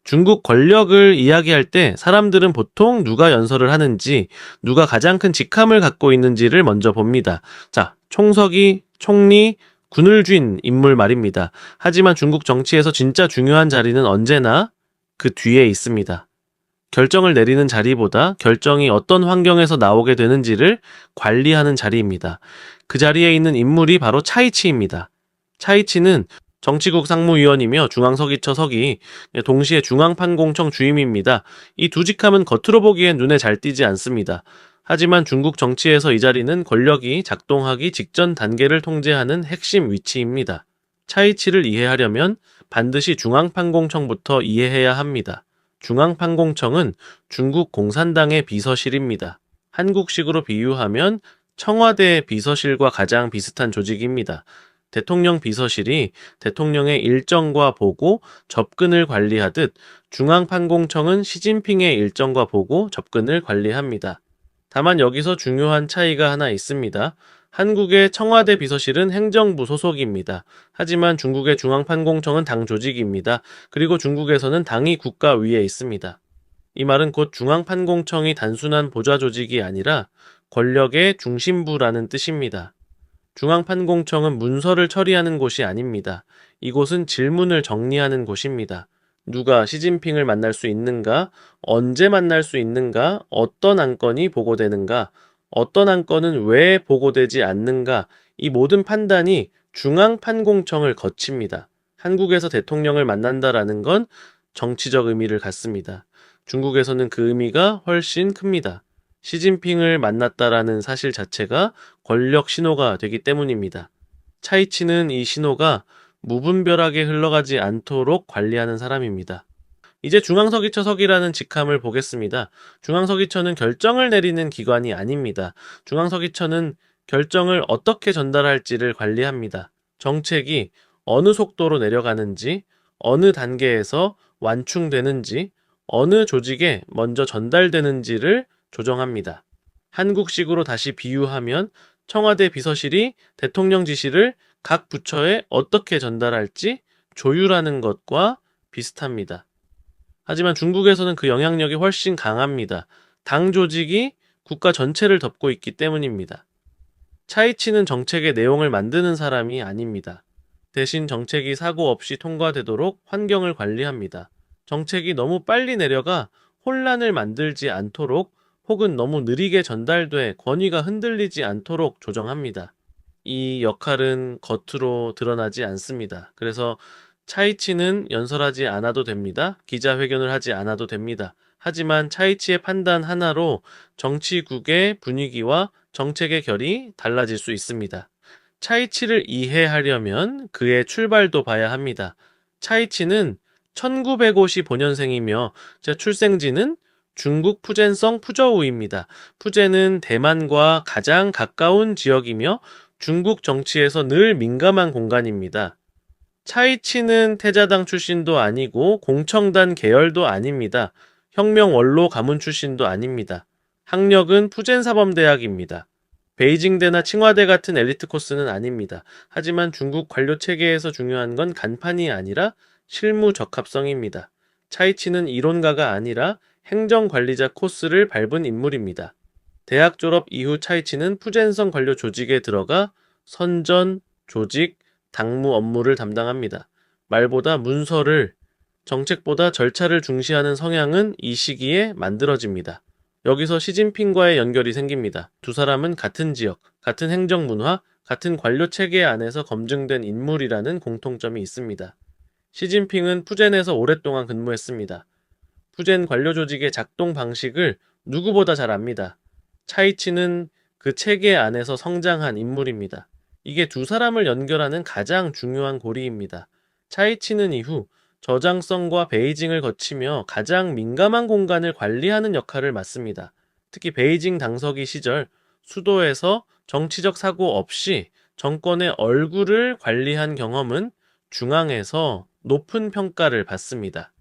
중국 권력을 이야기할 때 사람들은 보통 누가 연설을 하는지, 누가 가장 큰 직함을 갖고 있는지를 먼저 봅니다. 자, 총서기, 총리, 군을 쥔 인물 말입니다. 하지만 중국 정치에서 진짜 중요한 자리는 언제나 그 뒤에 있습니다. 결정을 내리는 자리보다 결정이 어떤 환경에서 나오게 되는지를 관리하는 자리입니다. 그 자리에 있는 인물이 바로 차이치입니다. 차이치는 정치국 상무위원이며 중앙서기처 서기, 동시에 중앙판공청 주임입니다. 이 두 직함은 겉으로 보기엔 눈에 잘 띄지 않습니다. 하지만 중국 정치에서 이 자리는 권력이 작동하기 직전 단계를 통제하는 핵심 위치입니다. 차이치를 이해하려면 반드시 중앙판공청부터 이해해야 합니다. 중앙판공청은 중국 공산당의 비서실입니다. 한국식으로 비유하면 청와대 비서실과 가장 비슷한 조직입니다. 대통령 비서실이 대통령의 일정과 보고, 접근을 관리하듯 중앙판공청은 시진핑의 일정과 보고, 접근을 관리합니다. 다만 여기서 중요한 차이가 하나 있습니다. 한국의 청와대 비서실은 행정부 소속입니다. 하지만 중국의 중앙판공청은 당 조직입니다. 그리고 중국에서는 당이 국가 위에 있습니다. 이 말은 곧 중앙판공청이 단순한 보좌 조직이 아니라 권력의 중심부라는 뜻입니다. 중앙판공청은 문서를 처리하는 곳이 아닙니다. 이곳은 질문을 정리하는 곳입니다. 누가 시진핑을 만날 수 있는가? 언제 만날 수 있는가? 어떤 안건이 보고되는가? 어떤 안건은 왜 보고되지 않는가? 이 모든 판단이 중앙판공청을 거칩니다. 한국에서 대통령을 만난다라는 건 정치적 의미를 갖습니다. 중국에서는 그 의미가 훨씬 큽니다. 시진핑을 만났다라는 사실 자체가 권력 신호가 되기 때문입니다. 차이치는 이 신호가 무분별하게 흘러가지 않도록 관리하는 사람입니다. 이제 중앙서기처 서기라는 직함을 보겠습니다. 중앙서기처는 결정을 내리는 기관이 아닙니다. 중앙서기처는 결정을 어떻게 전달할지를 관리합니다. 정책이 어느 속도로 내려가는지, 어느 단계에서 완충되는지, 어느 조직에 먼저 전달되는지를 조정합니다. 한국식으로 다시 비유하면 청와대 비서실이 대통령 지시를 각 부처에 어떻게 전달할지 조율하는 것과 비슷합니다. 하지만 중국에서는 그 영향력이 훨씬 강합니다. 당 조직이 국가 전체를 덮고 있기 때문입니다. 차이치는 정책의 내용을 만드는 사람이 아닙니다. 대신 정책이 사고 없이 통과되도록 환경을 관리합니다. 정책이 너무 빨리 내려가 혼란을 만들지 않도록 혹은 너무 느리게 전달돼 권위가 흔들리지 않도록 조정합니다. 이 역할은 겉으로 드러나지 않습니다. 그래서 차이치는 연설하지 않아도 됩니다. 기자회견을 하지 않아도 됩니다. 하지만 차이치의 판단 하나로 정치국의 분위기와 정책의 결이 달라질 수 있습니다. 차이치를 이해하려면 그의 출발도 봐야 합니다. 차이치는 1955년생이며 제 출생지는 중국 푸젠성 푸저우입니다. 푸젠은 대만과 가장 가까운 지역이며 중국 정치에서 늘 민감한 공간입니다. 차이치는 태자당 출신도 아니고 공청단 계열도 아닙니다. 혁명 원로 가문 출신도 아닙니다. 학력은 푸젠사범대학입니다. 베이징대나 칭화대 같은 엘리트 코스는 아닙니다. 하지만 중국 관료 체계에서 중요한 건 간판이 아니라 실무 적합성입니다. 차이치는 이론가가 아니라 행정관리자 코스를 밟은 인물입니다. 대학 졸업 이후 차이치는 푸젠성 관료 조직에 들어가 선전, 조직, 당무 업무를 담당합니다. 말보다 문서를, 정책보다 절차를 중시하는 성향은 이 시기에 만들어집니다. 여기서 시진핑과의 연결이 생깁니다. 두 사람은 같은 지역, 같은 행정문화, 같은 관료 체계 안에서 검증된 인물이라는 공통점이 있습니다. 시진핑은 푸젠에서 오랫동안 근무했습니다. 푸젠 관료 조직의 작동 방식을 누구보다 잘 압니다. 차이치는 그 체계 안에서 성장한 인물입니다. 이게 두 사람을 연결하는 가장 중요한 고리입니다. 차이치는 이후 저장성과 베이징을 거치며 가장 민감한 공간을 관리하는 역할을 맡습니다. 특히 베이징 당서기 시절 수도에서 정치적 사고 없이 정권의 얼굴을 관리한 경험은 중앙에서 높은 평가를 받습니다.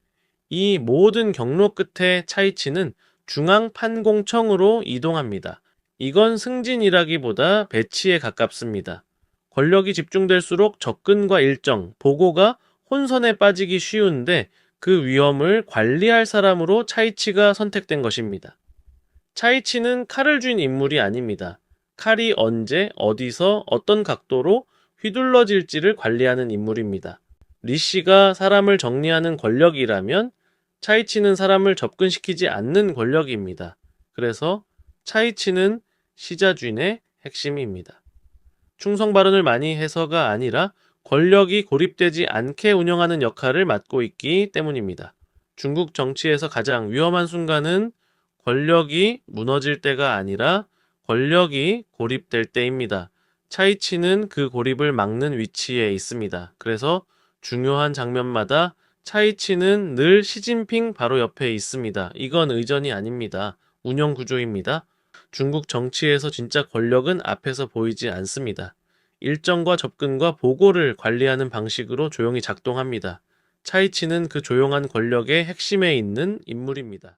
이 모든 경로 끝에 차이치는 중앙판공청으로 이동합니다. 이건 승진이라기보다 배치에 가깝습니다. 권력이 집중될수록 접근과 일정, 보고가 혼선에 빠지기 쉬운데 그 위험을 관리할 사람으로 차이치가 선택된 것입니다. 차이치는 칼을 쥔 인물이 아닙니다. 칼이 언제, 어디서, 어떤 각도로 휘둘러질지를 관리하는 인물입니다. 리씨가 사람을 정리하는 권력이라면 차이치는 사람을 접근시키지 않는 권력입니다. 그래서 차이치는 시자쥔의 핵심입니다. 충성 발언을 많이 해서가 아니라 권력이 고립되지 않게 운영하는 역할을 맡고 있기 때문입니다. 중국 정치에서 가장 위험한 순간은 권력이 무너질 때가 아니라 권력이 고립될 때입니다. 차이치는 그 고립을 막는 위치에 있습니다. 그래서 중요한 장면마다 차이치는 늘 시진핑 바로 옆에 있습니다. 이건 의전이 아닙니다. 운영 구조입니다. 중국 정치에서 진짜 권력은 앞에서 보이지 않습니다. 일정과 접근과 보고를 관리하는 방식으로 조용히 작동합니다. 차이치는 그 조용한 권력의 핵심에 있는 인물입니다.